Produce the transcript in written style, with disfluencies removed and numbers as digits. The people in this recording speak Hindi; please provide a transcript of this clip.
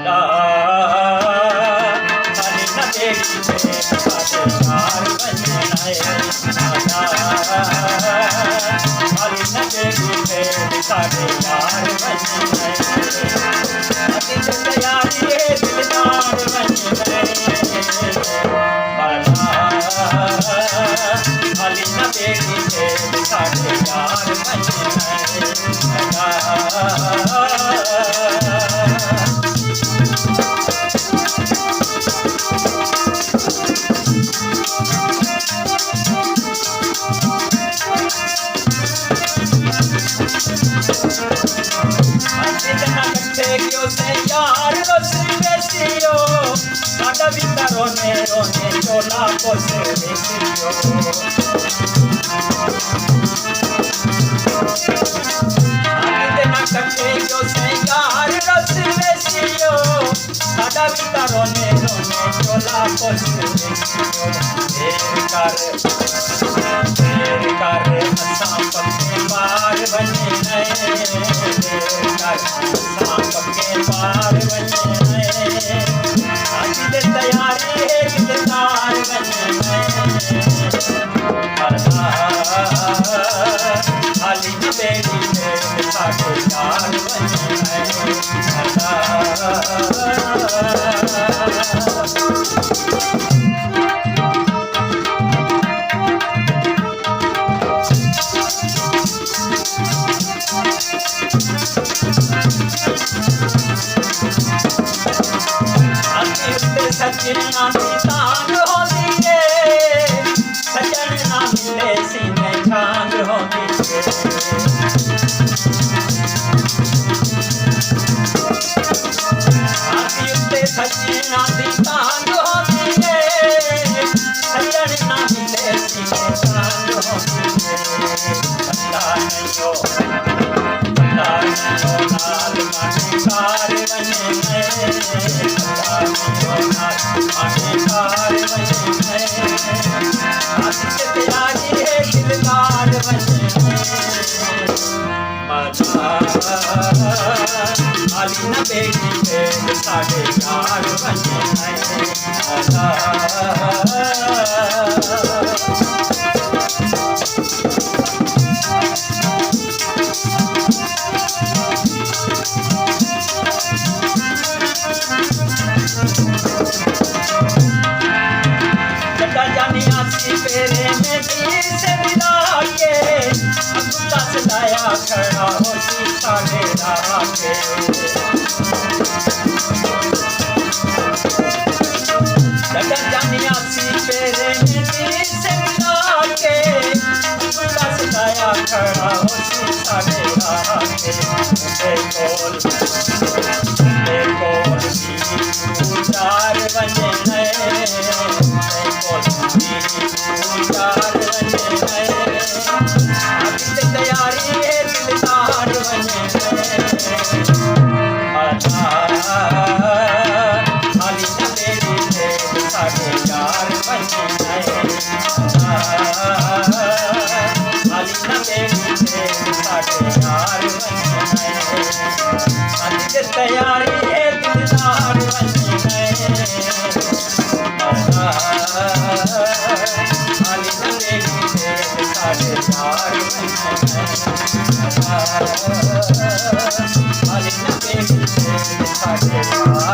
माला खाली न तेरी भेंट साढ़े यार बनने माला खाली न तेरी भेंट साढ़े यार बनने अति तैयारी दिलदार बनने माला खाली न तेरी भेंट साढ़े यार बनने यार रस बेसियो साडा बिंदा रोने रोने चोला पोस बेसियो ना कटे जो से यार रस बेसियो साडा बिंदा रोने रोने चोला पोस बेसियो देर कर असां पक्के पार बने पक्के पार बने आज दे तैयारी है दिलदार बने खाली न तेरी भेंट साढ़े यार सजन ना तांग होती है सजन ना मिले सीने छांग होती है सजन ना तांग होती है सजन ना मिले सीने छांग होती है अल्लाह नहीं लाल माने कार बने कार बने तैयारी है दिलदार बने खाली न तेरी भेंट साढ़े यार बने फेरे में वीर से मिला के अब्दुल्ला सदाया खड़ा हो शीशा डेरा के लगन जानिया सी फेरे में वीर से मिला के अब्दुल्ला सदाया खड़ा हो शीशा डेरा के चार बने तैयारी है दिलदार बने खाली न तेरी भेंट साढ़े यार बने खाली न तेरी भेंट साढ़े यार बने तैयारी है दिलदार बने खाली न तेरी भेंट साढ़े यार खाली न तेरी भेंट साढ़े यार